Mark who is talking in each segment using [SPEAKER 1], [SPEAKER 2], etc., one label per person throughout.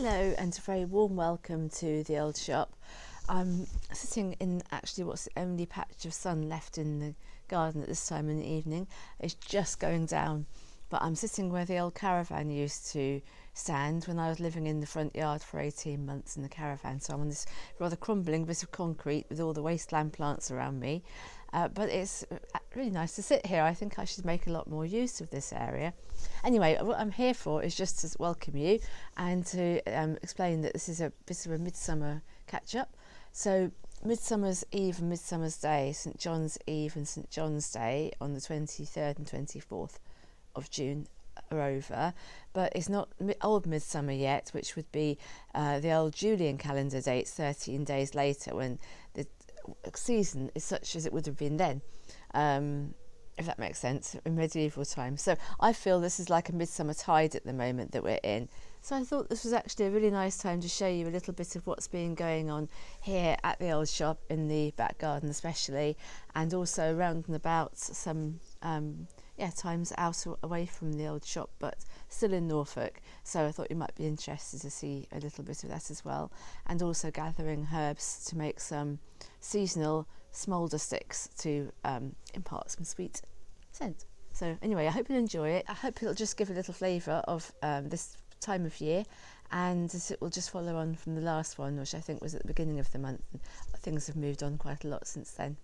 [SPEAKER 1] Hello and a very warm welcome to the old shop. I'm sitting in actually what's the only patch of sun left in the garden at this time in the evening. It's just going down, but I'm sitting where the old caravan used to stand when I was living in the front yard for 18 months in the caravan. So I'm on this rather crumbling bit of concrete with all the wasteland plants around me, but it's really nice to sit here. I think I should make a lot more use of this area. Anyway, what I'm here for is just to welcome you and to explain that this is a bit of a midsummer catch-up. So Midsummer's Eve and Midsummer's Day, St John's Eve and St John's Day on the 23rd and 24th of June are over, but it's not old Midsummer yet, which would be the old Julian calendar dates 13 days later, when the season is such as it would have been then. If that makes sense, in medieval times. So I feel this is like a midsummer tide at the moment that we're in. So I thought this was actually a really nice time to show you a little bit of what's been going on here at the old shop, in the back garden especially, and also round and about some times out away from the old shop, but still in Norfolk. So I thought you might be interested to see a little bit of that as well, and also gathering herbs to make some seasonal smolder sticks to impart some sweet scent. So anyway, I hope you'll enjoy it. I hope it'll just give a little flavour of this time of year, and it will just follow on from the last one, which I think was at the beginning of the month. Things have moved on quite a lot since then.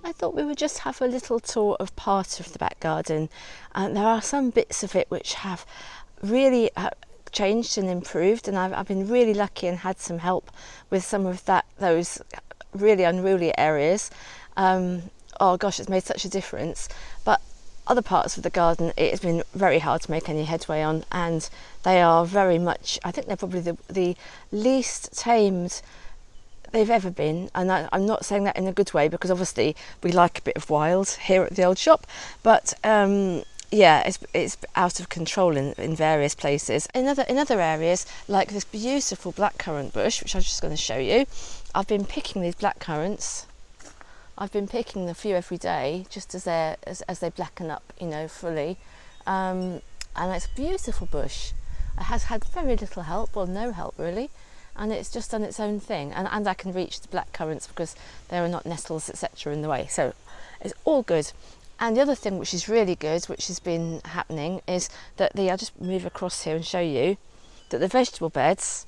[SPEAKER 1] I thought we would just have a little tour of part of the back garden, and there are some bits of it which have really changed and improved, and I've been really lucky and had some help with some of those really unruly areas. Oh gosh, it's made such a difference. But other parts of the garden it has been very hard to make any headway on, and they are very much, I think they're probably the least tamed they've ever been, and I'm not saying that in a good way, because obviously we like a bit of wild here at the old shop, but it's out of control in various places. In other areas, like this beautiful blackcurrant bush, which I'm just going to show you, I've been picking these blackcurrants. I've been picking a few every day, just as they blacken up, fully, and it's a beautiful bush. It has had very little help, or no help really. and it's just done its own thing, and I can reach the black currants because there are not nettles etc in the way, so it's all good. And the other thing which is really good, which has been happening, is that I'll just move across here and show you that the vegetable beds,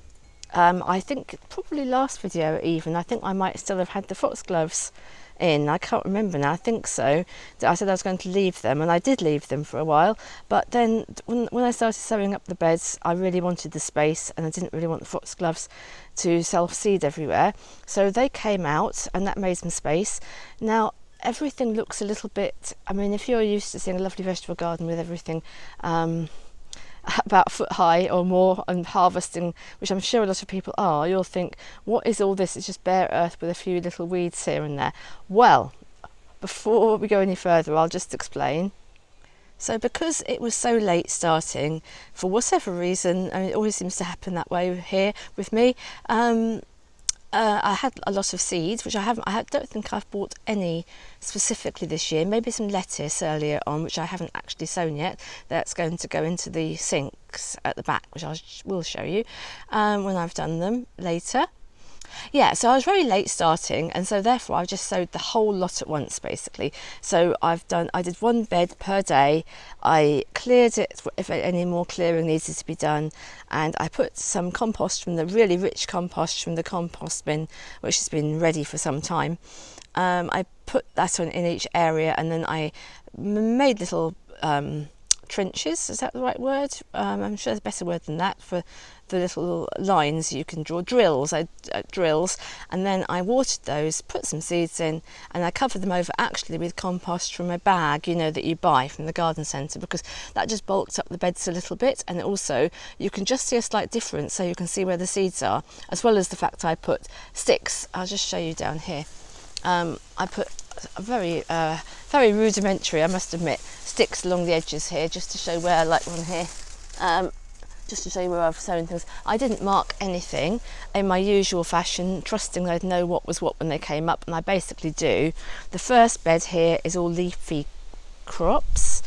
[SPEAKER 1] I think probably last video even, I think I might still have had the foxgloves in. I can't remember now, I think so. I said I was going to leave them, and I did leave them for a while, but then when I started sewing up the beds, I really wanted the space and I didn't really want the foxgloves to self-seed everywhere, so they came out and that made some space. Now everything looks a little bit, I mean, if you're used to seeing a lovely vegetable garden with everything about foot high or more and harvesting, which I'm sure a lot of people are, you'll think, what is all this? It's just bare earth with a few little weeds here and there. Well, before we go any further, I'll just explain. So because it was so late starting, for whatever reason, I mean, it always seems to happen that way here with me, I had a lot of seeds, which I don't think I've bought any specifically this year. Maybe some lettuce earlier on, which I haven't actually sown yet. That's going to go into the sinks at the back, which I will show you when I've done them later. Yeah, so I was very late starting, and so therefore I just sowed the whole lot at once basically. So I did one bed per day. I cleared it if any more clearing needed to be done, and I put some compost from the really rich compost from the compost bin, which has been ready for some time. I put that on in each area, and then I made little trenches, is that the right word? I'm sure there's a better word than that for the little lines you can draw, drills, and then I watered those, put some seeds in, and I covered them over actually with compost from a bag, you know, that you buy from the garden centre, because that just bulked up the beds a little bit, and also you can just see a slight difference, so you can see where the seeds are, as well as the fact I put sticks. I'll just show you down here. I put a very rudimentary, I must admit, sticks along the edges here, just to show where, like one here, just to show you where I've sown things. I didn't mark anything in my usual fashion, trusting I'd know what was what when they came up, and I basically do. The first bed here is all leafy crops.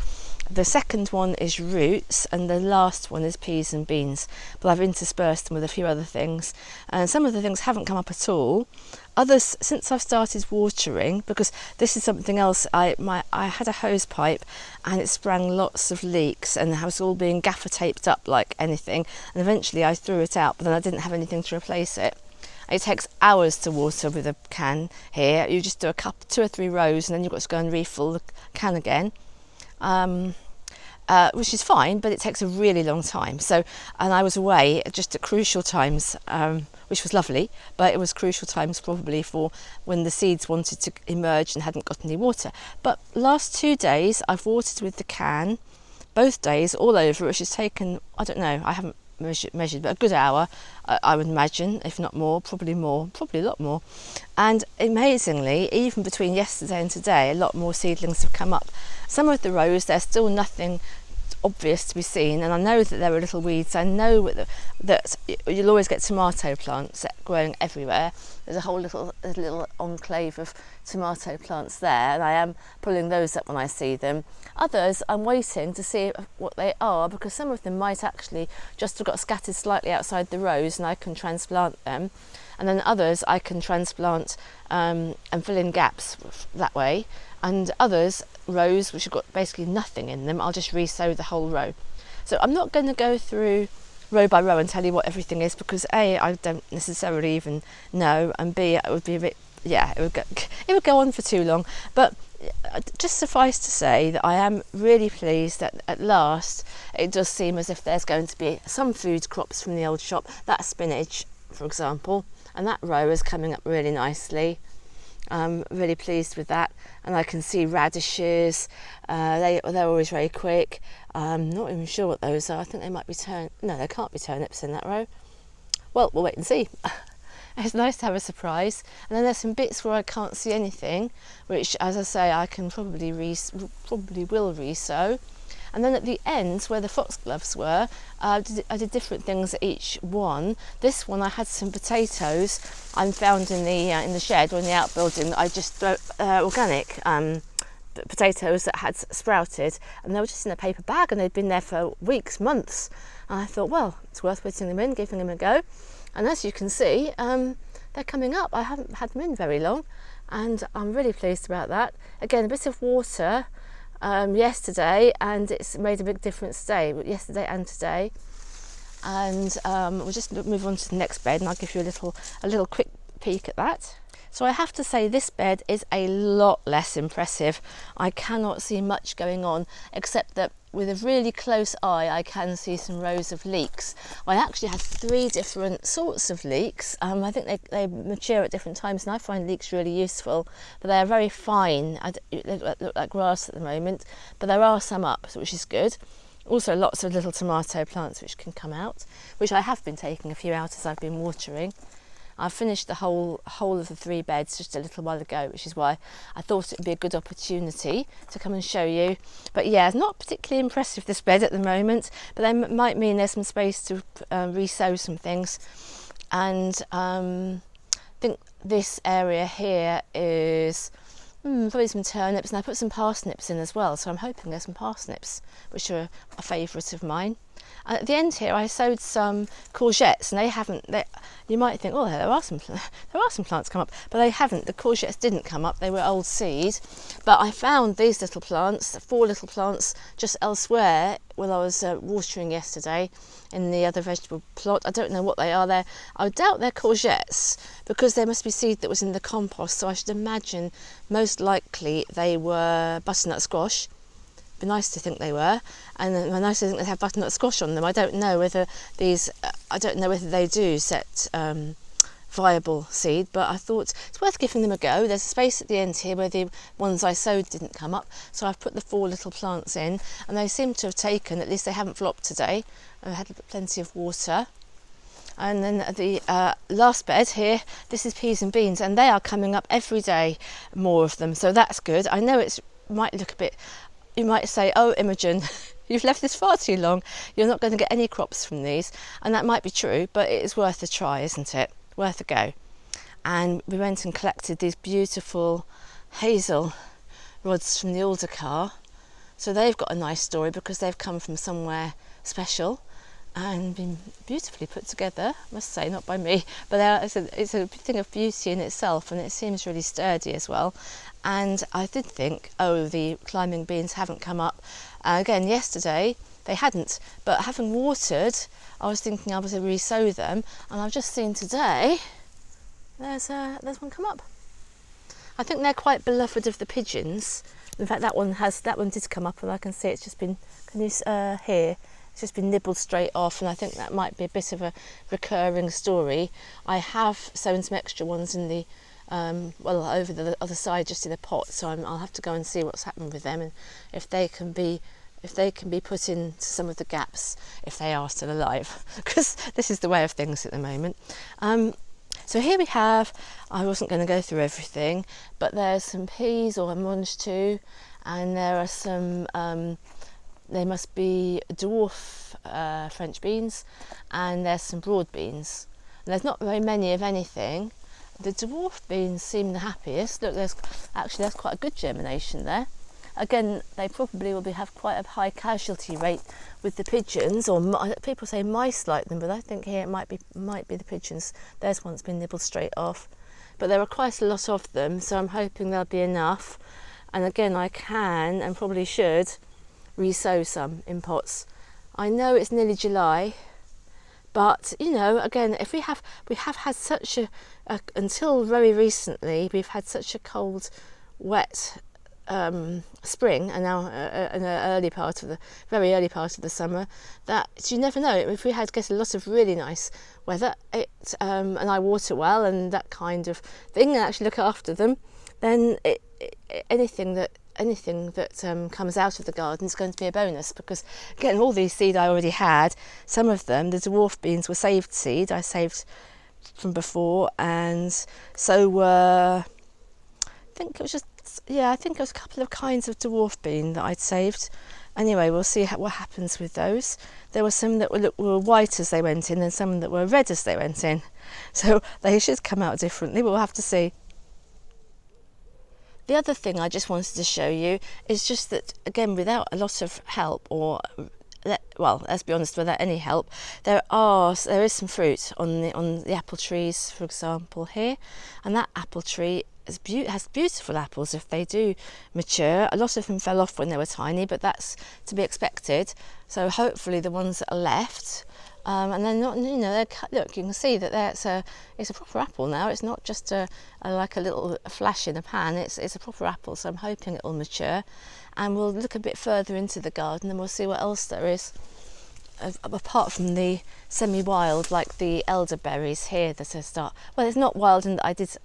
[SPEAKER 1] The second one is roots, and the last one is peas and beans, but I've interspersed them with a few other things, and some of the things haven't come up at all. Others, since I've started watering, because this is something else, I had a hose pipe and it sprang lots of leaks, and it was all being gaffer taped up like anything, and eventually I threw it out, but then I didn't have anything to replace it. It takes hours to water with a can here. You just do 2 or 3 rows, and then you've got to go and refill the can again. Which is fine, but it takes a really long time. So, and I was away just at crucial times, which was lovely, but it was crucial times probably for when the seeds wanted to emerge and hadn't got any water. But last 2 days I've watered with the can, both days all over, which has taken, I don't know, I haven't measured, but a good hour, I would imagine, if not more, probably a lot more. And amazingly, even between yesterday and today, a lot more seedlings have come up. Some of the rows, there's still nothing obvious to be seen, and I know that there are little weeds. I know that you'll always get tomato plants growing everywhere. There's a whole little enclave of tomato plants there, and I am pulling those up when I see them. Others I'm waiting to see what they are, because some of them might actually just have got scattered slightly outside the rows and I can transplant them, and then others I can transplant and fill in gaps that way, and others, rows which have got basically nothing in them, I'll just re-sow the whole row. So I'm not going to go through row by row and tell you what everything is, because A, I don't necessarily even know, and B, it would be a bit, it would go on for too long. But just suffice to say that I am really pleased that at last it does seem as if there's going to be some food crops from the old shop. That spinach, for example, and that row is coming up really nicely. I'm really pleased with that, and I can see radishes. They're always very quick. I'm not even sure what those are. I think they might be no, they can't be turnips in that row. Well, we'll wait and see. It's nice to have a surprise. And then there's some bits where I can't see anything, which, as I say, I can probably will re-sow. And then at the ends where the foxgloves were, I did different things at each one. This one I had some potatoes I found in the shed or in the outbuilding. I just threw organic potatoes that had sprouted, and they were just in a paper bag, and they'd been there for weeks, months. And I thought, well, it's worth putting them in, giving them a go. And as you can see, they're coming up. I haven't had them in very long, and I'm really pleased about that. Again, a bit of water yesterday, and it's made a big difference today, yesterday and today. And we'll just move on to the next bed, and I'll give you a little quick peek at that. So I have to say, this bed is a lot less impressive. I cannot see much going on, except that with a really close eye I can see some rows of leeks. I actually had 3 different sorts of leeks. I think they mature at different times, and I find leeks really useful, but they're very fine. They look like grass at the moment, but there are some up, which is good. Also lots of little tomato plants which can come out, which I have been taking a few out as I've been watering. I finished the whole of the 3 beds just a little while ago, which is why I thought it would be a good opportunity to come and show you. But yeah, not particularly impressive, this bed at the moment, but that might mean there's some space to re-sow some things. And I think this area here is probably some turnips, and I put some parsnips in as well, so I'm hoping there's some parsnips, which are a favourite of mine. And at the end here I sowed some courgettes, and you might think, oh, there are some plants come up, but they haven't. The courgettes didn't come up, they were old seed. But I found these little plants, 4 little plants, just elsewhere while I was watering yesterday in the other vegetable plot. I don't know what they are there. I doubt they're courgettes, because there must be seed that was in the compost, so I should imagine most likely they were butternut squash. Be nice to think they were, and nice to think they have butternut squash on them. I don't know whether they do set viable seed, but I thought it's worth giving them a go. There's a space at the end here where the ones I sowed didn't come up, so I've put the 4 little plants in, and they seem to have taken. At least they haven't flopped today. I had plenty of water. And then the last bed here, this is peas and beans, and they are coming up every day, more of them, so that's good. I know it might look a bit, you might say, oh, Imogen, you've left this far too long, you're not going to get any crops from these, and that might be true, but it is worth a try, isn't it? Worth a go. And we went and collected these beautiful hazel rods from the alder car, so they've got a nice story because they've come from somewhere special and been beautifully put together, I must say, not by me, but it's a thing of beauty in itself, and it seems really sturdy as well. And I did think, oh, the climbing beans haven't come up. Again, yesterday they hadn't, but having watered, I was thinking I was going to re-sow them, and I've just seen today there's one come up. I think they're quite beloved of the pigeons. In fact, that one did come up, and I can see it's just been, here, it's just been nibbled straight off, and I think that might be a bit of a recurring story. I have sown some extra ones in the over the other side, just in a pot, so I'll have to go and see what's happened with them, and if they can be put into some of the gaps, if they are still alive, because this is the way of things at the moment. So here we have, I wasn't going to go through everything, but there's some peas, or mange too, and there are some they must be dwarf French beans, and there's some broad beans. And there's not very many of anything. The dwarf beans seem the happiest. Look, there's quite a good germination there. Again, they probably will have quite a high casualty rate with the pigeons, or people say mice like them, but I think here it might be the pigeons. There's one that's been nibbled straight off, but there are quite a lot of them, so I'm hoping there'll be enough. And again, I can and probably should re-sow some in pots. I know it's nearly July, but you know, again, if we have had such until very recently, we've had such a cold, wet spring, and now in the very early part of the summer, that you never know. If we get a lot of really nice weather, and I water well and that kind of thing, and actually look after them, then anything that comes out of the garden is going to be a bonus, because again, all these seed I already had. Some of them, the dwarf beans, were saved seed. I saved from before, and so were, I think it was a couple of kinds of dwarf bean that I'd saved. Anyway, we'll see what happens with those. There were some that were white as they went in, and some that were red as they went in, so they should come out differently. We'll have to see. The other thing I just wanted to show you is just that, again, without a lot of help or well, let's be honest, without any help. There is some fruit on the apple trees, for example, here, and that apple tree has beautiful apples if they do mature. A lot of them fell off when they were tiny, but that's to be expected. So hopefully the ones that are left, and they're not, look, you can see that it's a proper apple now. It's not just like a little flash in a pan. It's a proper apple. So I'm hoping it will mature, and we'll look a bit further into the garden and we'll see what else there is. Apart from the semi-wild, like the elderberries here that well, it's not wild, and I did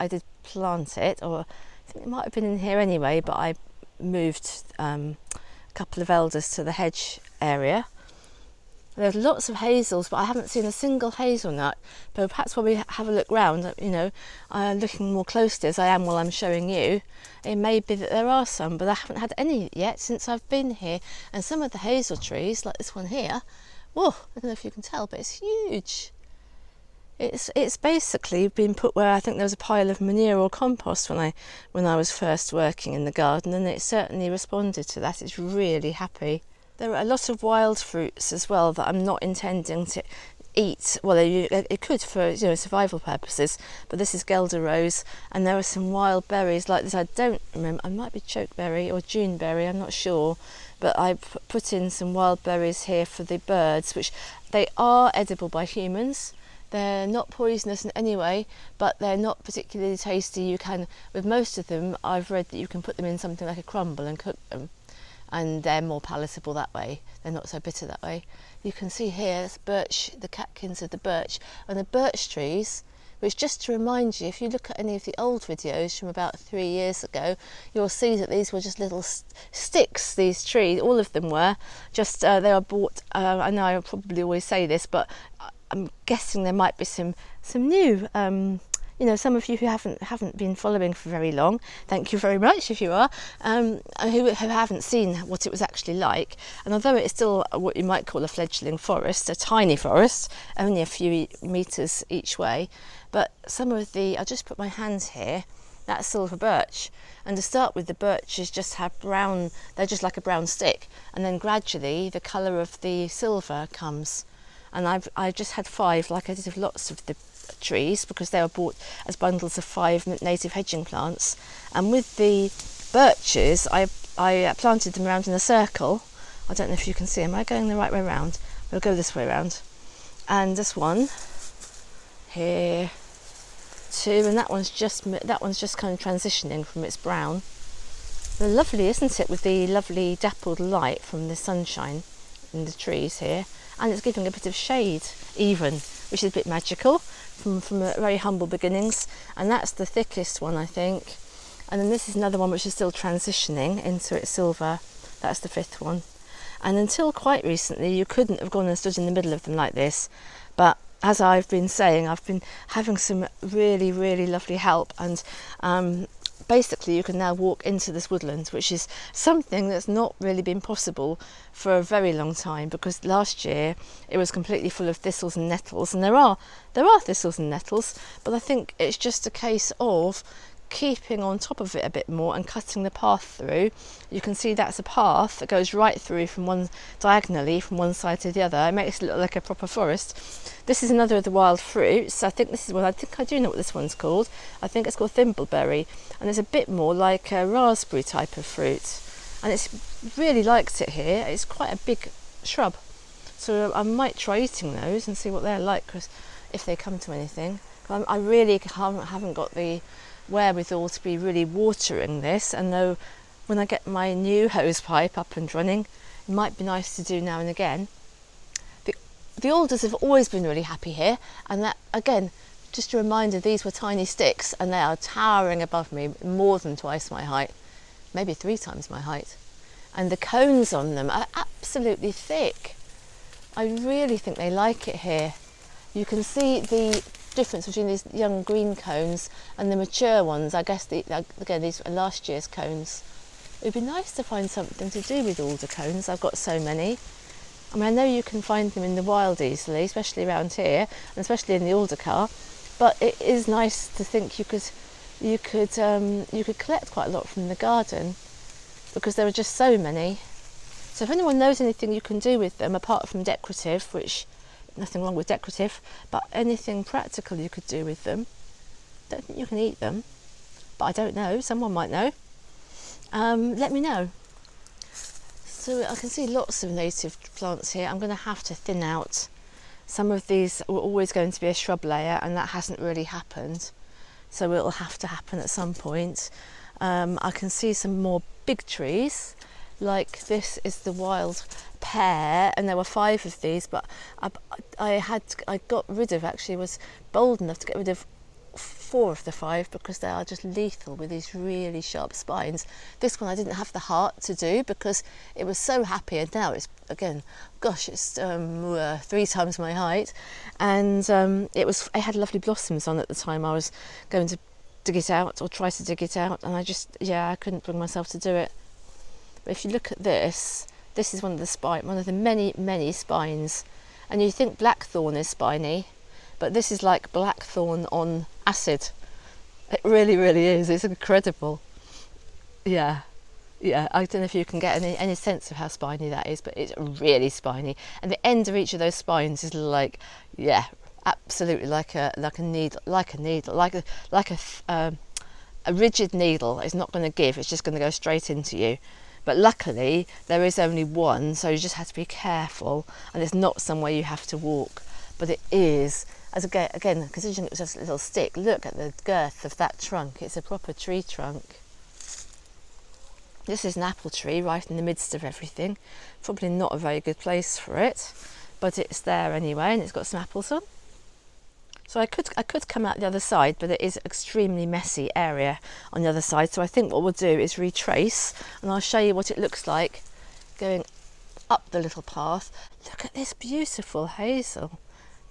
[SPEAKER 1] plant it, or I think it might have been in here anyway, but I moved a couple of elders to the hedge area. There's lots of hazels, but I haven't seen a single hazelnut. But perhaps when we have a look round, looking more closely as I am while I'm showing you, it may be that there are some, but I haven't had any yet since I've been here. And some of the hazel trees, like this one here, whoa, I don't know if you can tell, but it's huge. It's basically been put where I think there was a pile of manure or compost when I was first working in the garden, and it certainly responded to that. It's really happy. There are a lot of wild fruits as well that I'm not intending to eat. Well, it could for survival purposes, but this is Guelder Rose, and there are some wild berries like this. I don't remember. I might be chokeberry or Juneberry. I'm not sure, but I put in some wild berries here for the birds, which they are edible by humans. They're not poisonous in any way, but they're not particularly tasty. You can, with most of them, I've read that you can put them in something like a crumble and cook them, and they're more palatable that way. They're not so bitter that way. You can see here it's birch, the catkins of the birch, and the birch trees, which, just to remind you, if you look at any of the old videos from about 3 years ago, you'll see that these were just little sticks, these trees, all of them were. Just, they were bought, I know I probably always say this, but I'm guessing there might be some new, some of you who haven't been following for very long, thank you very much if you are, who haven't seen what it was actually like. And although it's still what you might call a fledgling forest, a tiny forest, only a few metres each way, but some of I'll just put my hands here, that's silver birch. And to start with, the birches just have brown, they're just like a brown stick, and then gradually the colour of the silver comes. And I've just had 5, like I did with lots of the trees, because they were bought as bundles of 5 native hedging plants. And with the birches, I planted them around in a circle. I don't know if you can see, am I going the right way around? We'll go this way around. And this one here, 2, and that one's just kind of transitioning from its brown. They're lovely, isn't it, with the lovely dappled light from the sunshine in the trees here. And it's giving a bit of shade even, which is a bit magical from very humble beginnings. And that's the thickest one, I think. And then this is another one which is still transitioning into its silver. That's the 5th one. And until quite recently, you couldn't have gone and stood in the middle of them like this. But as I've been saying, I've been having some really, really lovely help. And basically you can now walk into this woodland, which is something that's not really been possible for a very long time, because last year it was completely full of thistles and nettles, and there are thistles and nettles, but I think it's just a case of keeping on top of it a bit more and cutting the path through. You can see that's a path that goes right through diagonally from one side to the other. It makes it look like a proper forest. This is another of the wild fruits. I think I do know what this one's called. I think it's called thimbleberry, and it's a bit more like a raspberry type of fruit, and it's really liked it here. It's quite a big shrub, so I might try eating those and see what they're like, because if they come to anything. I really haven't got the wherewithal to be really watering this, and though when I get my new hose pipe up and running, it might be nice to do now and again. The alders have always been really happy here, and that, again, just a reminder, these were tiny sticks and they are towering above me, more than twice my height, maybe 3 times my height, and the cones on them are absolutely thick. I really think they like it here. You can see the difference between these young green cones and the mature ones. I guess again, these are last year's cones. It would be nice to find something to do with alder cones. I've got so many. I mean, I know you can find them in the wild easily, especially around here, and especially in the alder car. But it is nice to think you could collect quite a lot from the garden, because there are just so many. So if anyone knows anything you can do with them, apart from decorative, which nothing wrong with decorative, but anything practical you could do with them. Don't think you can eat them, but I don't know, someone might know. Let me know. So I can see lots of native plants here. I'm going to have to thin out. Some of these were always going to be a shrub layer, and that hasn't really happened. So it'll have to happen at some point. I can see some more big trees, like this is the wild pear, and there were 5 of these, but I got rid of, actually was bold enough to get rid of 4 of the 5 because they are just lethal with these really sharp spines. This one I didn't have the heart to do because it was so happy, and now it's, again, gosh, it's 3 times my height, and it had lovely blossoms on at the time I was going to dig it out, or try to dig it out, and I couldn't bring myself to do it. But if you look at this is one of the many spines, and you think blackthorn is spiny, but this is like blackthorn on acid. It really, really is. It's incredible. Yeah. I don't know if you can get any sense of how spiny that is, but it's really spiny. And the end of each of those spines is like, absolutely like a needle, like a rigid needle. It's not going to give. It's just going to go straight into you. But luckily there is only one, so you just have to be careful, and it's not somewhere you have to walk. But it is. As again, considering it was just a little stick, look at the girth of that trunk. It's a proper tree trunk. This is an apple tree right in the midst of everything. Probably not a very good place for it, but it's there anyway, and it's got some apples on. So I could come out the other side, but it is an extremely messy area on the other side. So I think what we'll do is retrace, and I'll show you what it looks like going up the little path. Look at this beautiful hazel.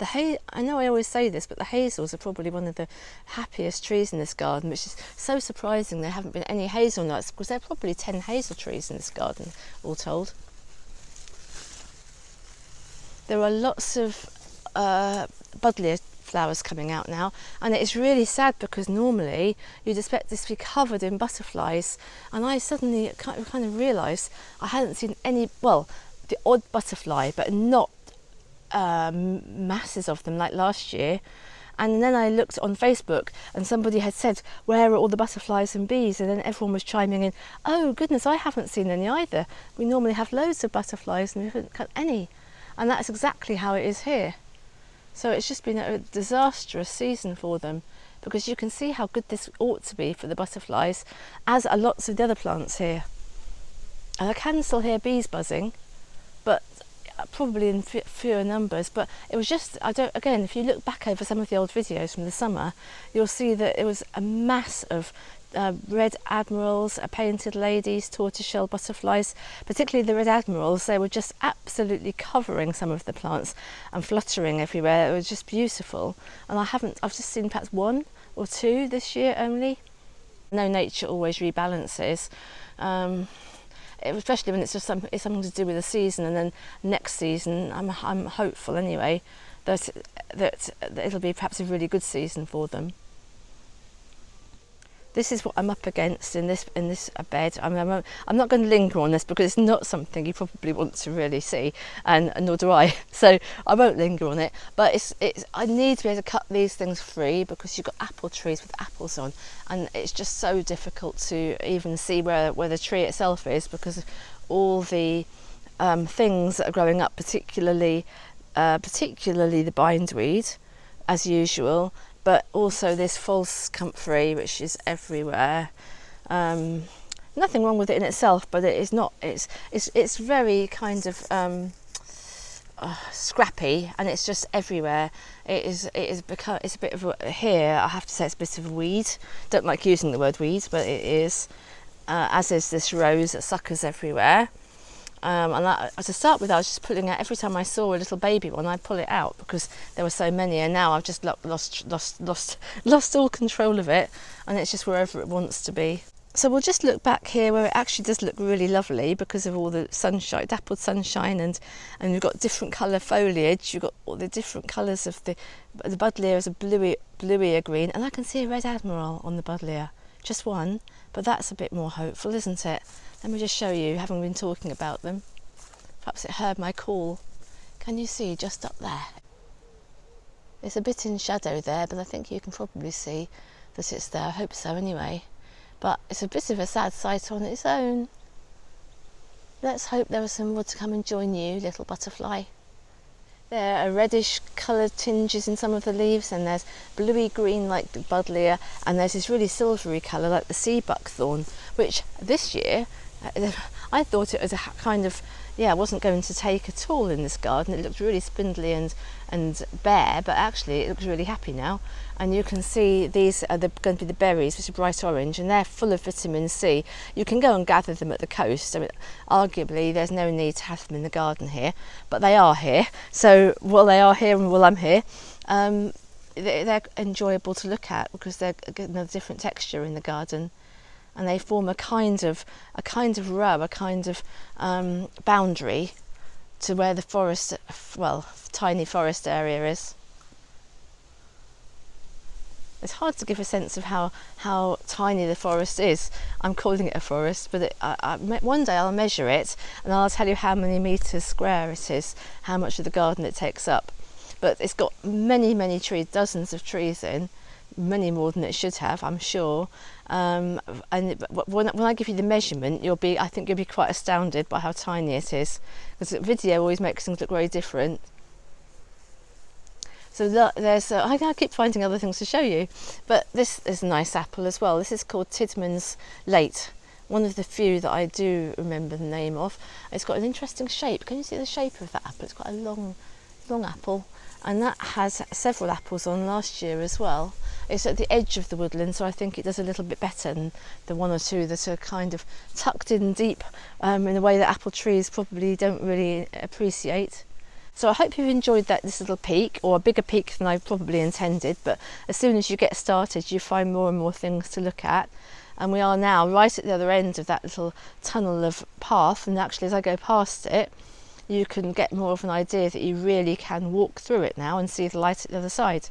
[SPEAKER 1] I know I always say this, but the hazels are probably one of the happiest trees in this garden, which is so surprising there haven't been any hazelnuts, because there are probably 10 hazel trees in this garden, all told. There are lots of buddleia flowers coming out now, and it's really sad because normally you'd expect this to be covered in butterflies, and I suddenly kind of realised I hadn't seen any, well, the odd butterfly, but not masses of them like last year. And then I looked on Facebook, and somebody had said, where are all the butterflies and bees? And then everyone was chiming in, oh goodness, I haven't seen any either. We normally have loads of butterflies and we haven't got any. And that's exactly how it is here. So it's just been a disastrous season for them, because you can see how good this ought to be for the butterflies, as are lots of the other plants here. And I can still hear bees buzzing, but probably in fewer numbers. But it was just, again, if you look back over some of the old videos from the summer, you'll see that it was a mass of red admirals, painted ladies, tortoiseshell butterflies, particularly the red admirals. They were just absolutely covering some of the plants and fluttering everywhere. It was just beautiful. And I've just seen perhaps 1 or 2 this year only. No, nature always rebalances. Especially when it's something to do with the season, and then next season I'm hopeful anyway that it'll be perhaps a really good season for them. This is what I'm up against in this bed. I'm not going to linger on this because it's not something you probably want to really see, and nor do I. So I won't linger on it. But I need to be able to cut these things free, because you've got apple trees with apples on, and it's just so difficult to even see where the tree itself is, because of all the things that are growing up, particularly the bindweed, as usual. But also this false comfrey, which is everywhere. Nothing wrong with it in itself, but it is not. It's very kind of scrappy, and it's just everywhere. It's a bit of here. I have to say it's a bit of a weed. Don't like using the word weed, but it is. As is this rose that suckers everywhere. To start with, I was just pulling out every time I saw a little baby one. I'd pull it out because there were so many, and now I've just lost all control of it, and it's just wherever it wants to be. So we'll just look back here where it actually does look really lovely because of all the sunshine, dappled sunshine, and you've got different colour foliage. You've got all the different colours of the buddleia is a bluier green, and I can see a red admiral on the buddleia, just one, but that's a bit more hopeful, isn't it? Let me just show you, having been talking about them. Perhaps it heard my call. Can you see just up there? It's a bit in shadow there, but I think you can probably see that it's there. I hope so anyway. But it's a bit of a sad sight on its own. Let's hope there are some more to come and join you, little butterfly. There are reddish coloured tinges in some of the leaves, and there's bluey green like the buddleia, and there's this really silvery colour like the sea buckthorn, which this year I thought it was a kind of, wasn't going to take at all in this garden. It looked really spindly and bare, but actually it looks really happy now. And you can see these are going to be the berries, which are bright orange, and they're full of vitamin C. You can go and gather them at the coast. I mean, arguably there's no need to have them in the garden here, but they are here. So while they are here and while I'm here, they're enjoyable to look at because they're getting a different texture in the garden. And they form a kind of row, a kind of boundary to where the forest, tiny forest area is. It's hard to give a sense of how tiny the forest is. I'm calling it a forest, but one day I'll measure it and I'll tell you how many metres square it is, how much of the garden it takes up. But it's got many trees, dozens of trees in, many more than it should have, I'm sure. And when I give you the measurement, I think you'll be quite astounded by how tiny it is, because the video always makes things look very different. So there's I keep finding other things to show you, but this is a nice apple as well. This is called Tidman's Late, one of the few that I do remember the name of. It's got an interesting shape. Can you see the shape of that apple? It's quite a long apple, and that has several apples on last year as well. It's at the edge of the woodland, so I think it does a little bit better than the one or two that are kind of tucked in deep in a way that apple trees probably don't really appreciate. So I hope you've enjoyed this little peek, or a bigger peek than I probably intended, but as soon as you get started you find more and more things to look at. And we are now right at the other end of that little tunnel of path, and actually as I go past it you can get more of an idea that you really can walk through it now and see the light at the other side.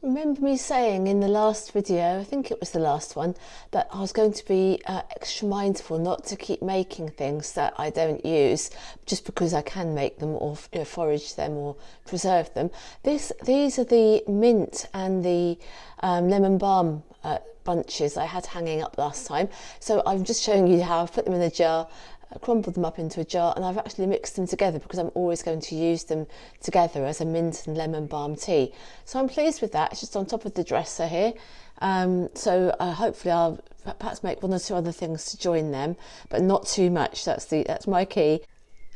[SPEAKER 1] Remember me saying in the last video, I think it was the last one, that I was going to be extra mindful not to keep making things that I don't use just because I can make them or forage them or preserve them. These are the mint and the lemon balm bunches I had hanging up last time. So I'm just showing you how I've put them in a jar, crumbled them up into a jar, and I've actually mixed them together because I'm always going to use them together as a mint and lemon balm tea. So I'm pleased with that. It's just on top of the dresser here. So hopefully I'll perhaps make one or two other things to join them, but not too much. That's my key.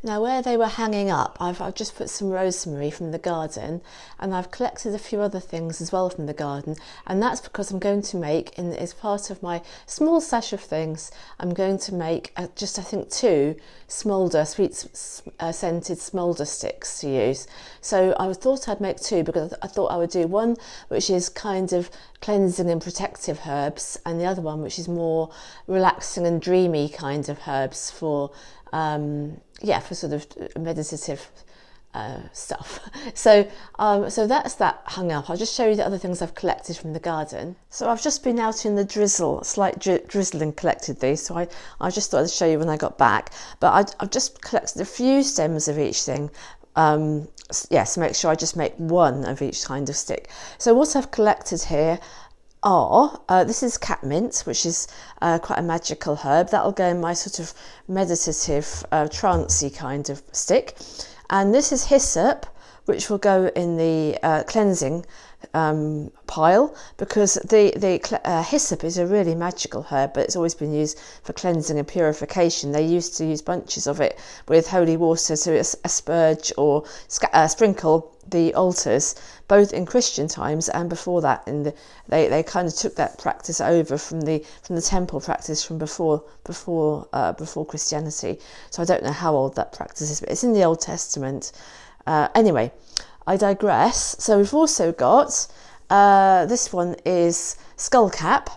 [SPEAKER 1] Now where they were hanging up, I've just put some rosemary from the garden, and I've collected a few other things as well from the garden, and that's because I'm going to make, as part of my small stash of things, I'm going to make just I think 2 smolder, sweet scented smolder sticks to use. So I thought I'd make 2 because I thought I would do one which is kind of cleansing and protective herbs, and the other one which is more relaxing and dreamy kind of herbs for for sort of meditative stuff. So that's that hung up. I'll just show you the other things I've collected from the garden. So I've just been out in the slight drizzle, and collected these. So I just thought I'd show you when I got back. But I've just collected a few stems of each thing. So make sure I just make one of each kind of stick. So what I've collected here this is catmint, which is quite a magical herb. That'll go in my sort of meditative, trancey kind of stick. And this is hyssop, which will go in the cleansing pile, because the hyssop is a really magical herb, but it's always been used for cleansing and purification. They used to use bunches of it with holy water to asperge or sprinkle the altars, both in Christian times and before that. They kind of took that practice over from the temple practice from before Christianity. So I don't know how old that practice is, but it's in the Old Testament. Anyway, I digress. So we've also got this one is skullcap.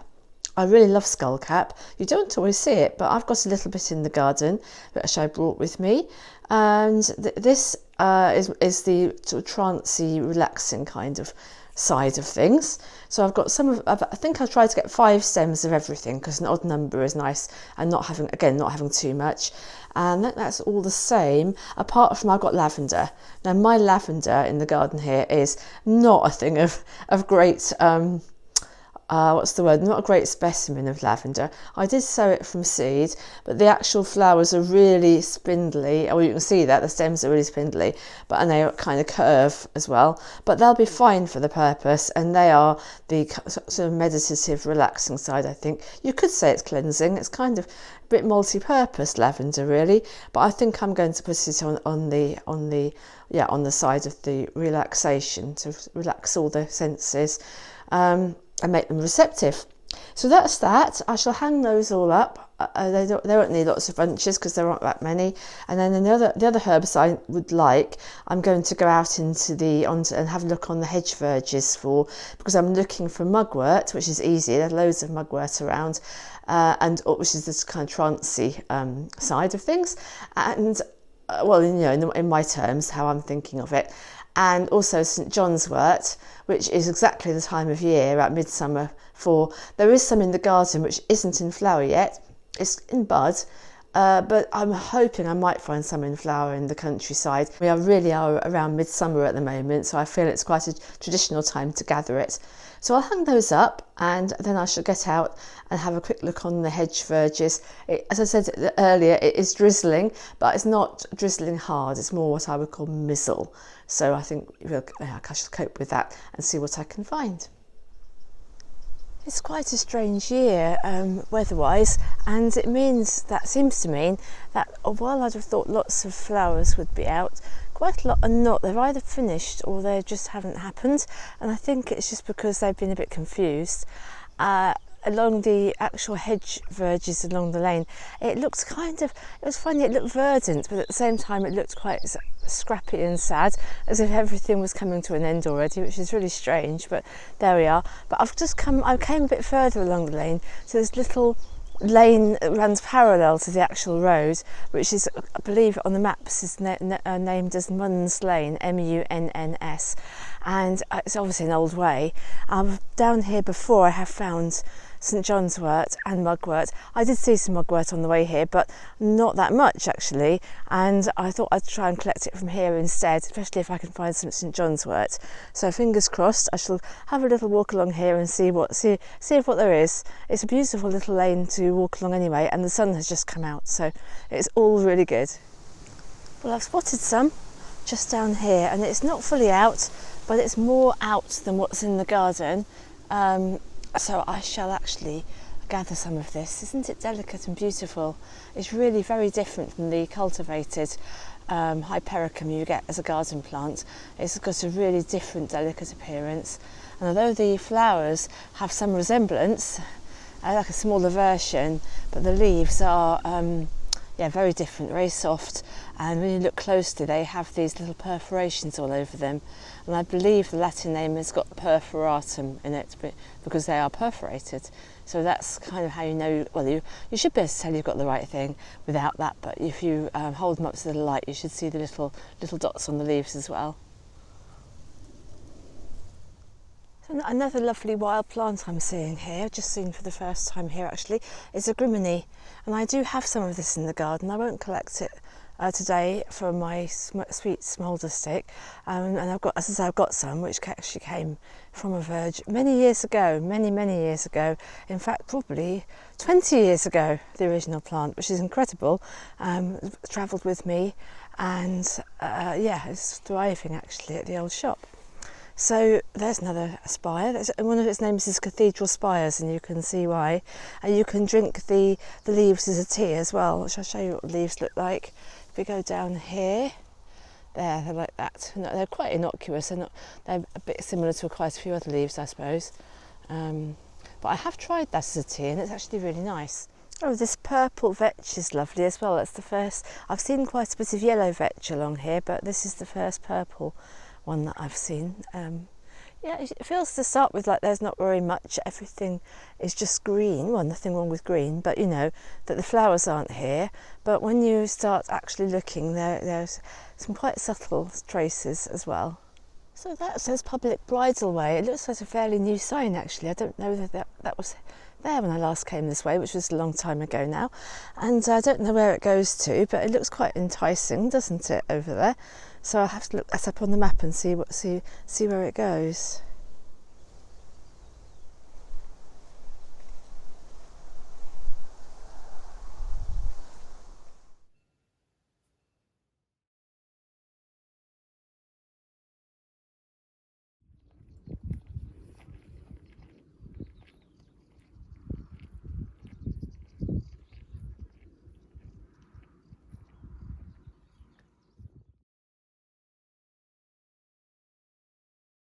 [SPEAKER 1] I really love skullcap. You don't always see it, but I've got a little bit in the garden which I brought with me. And this is the sort of trancey, relaxing kind of side of things. So I've got I think I'll try to get 5 stems of everything, because an odd number is nice, and not having too much. And that's all the same, apart from I've got lavender. Now my lavender in the garden here is not a thing of great what's the word? Not a great specimen of lavender. I did sow it from seed, but the actual flowers are really spindly. Well, you can see that the stems are really spindly, and they kind of curve as well. But they'll be fine for the purpose, and they are the sort of meditative, relaxing side. I think you could say it's cleansing. It's kind of a bit multi-purpose lavender, really. But I think I'm going to put it on the side of the relaxation, to relax all the senses. And make them receptive. So that's that. I shall hang those all up. They won't need lots of bunches, because there aren't that many. And then the other herbs I would like, I'm going to go out into and have a look on the hedge verges because I'm looking for mugwort, which is easy. There's loads of mugwort around, which is this kind of trancey side of things. And in my terms, how I'm thinking of it. And also St John's wort, which is exactly the time of year at midsummer there is some in the garden which isn't in flower yet. It's in bud, but I'm hoping I might find some in flower in the countryside. We really are around midsummer at the moment, so I feel it's quite a traditional time to gather it. So I'll hang those up, and then I shall get out and have a quick look on the hedge verges. As I said earlier, it is drizzling, but it's not drizzling hard. It's more what I would call mizzle. So I think I shall cope with that and see what I can find. It's quite a strange year weather-wise, and it seems to mean that while I'd have thought lots of flowers would be out, quite a lot are not. They're either finished or they just haven't happened, and I think it's just because they've been a bit confused. Along the actual hedge verges along the lane, it was funny, it looked verdant, but at the same time it looked quite scrappy and sad, as if everything was coming to an end already, which is really strange, but there we are. But I came a bit further along the lane to this little lane that runs parallel to the actual road, which is, I believe on the maps, is named as Munns Lane, Munns, and it's obviously an old way. Down here before I have found St John's wort and mugwort. I did see some mugwort on the way here, but not that much actually, and I thought I'd try and collect it from here instead, especially if I can find some St John's wort. So fingers crossed, I shall have a little walk along here and see if what there is. It's a beautiful little lane to walk along anyway, and the sun has just come out, so it's all really good. Well, I've spotted some just down here, and it's not fully out, but it's more out than what's in the garden. So I shall actually gather some of this. Isn't it delicate and beautiful? It's really very different from the cultivated hypericum you get as a garden plant. It's got a really different, delicate appearance. And although the flowers have some resemblance, like a smaller version, but the leaves are very different, very soft. And when you look closely, they have these little perforations all over them. And I believe the Latin name has got perforatum in it, because they are perforated. So that's kind of how you know. Well, you should be able to tell you've got the right thing without that. But if you hold them up to the light, you should see the little dots on the leaves as well. So another lovely wild plant I'm seeing here, just seen for the first time here actually, is a griminy. And I do have some of this in the garden. I won't collect it today for my sweet smolder stick, and I've got some which actually came from a verge many years ago, many years ago. In fact, probably 20 years ago, the original plant, which is incredible. Travelled with me, and it's thriving actually at the old shop. So there's another spire. One of its names is Cathedral Spires, and you can see why. And you can drink the leaves as a tea as well, which I'll show you what the leaves look like. If we go down here, they're like that. No, they're quite innocuous. They're a bit similar to quite a few other leaves, I suppose. But I have tried that as a tea, and it's actually really nice. Oh, this purple vetch is lovely as well. That's the first. I've seen quite a bit of yellow vetch along here, but this is the first purple one that I've seen. It feels to start with like there's not very much. Everything is just green. Well, nothing wrong with green, but you know that the flowers aren't here. But when you start actually looking, there's some quite subtle traces as well. So that says Public Bridleway. It looks like a fairly new sign actually. I don't know whether that was there when I last came this way, which was a long time ago now. And I don't know where it goes to, but it looks quite enticing, doesn't it, over there? So I'll have to look that up on the map and see where it goes.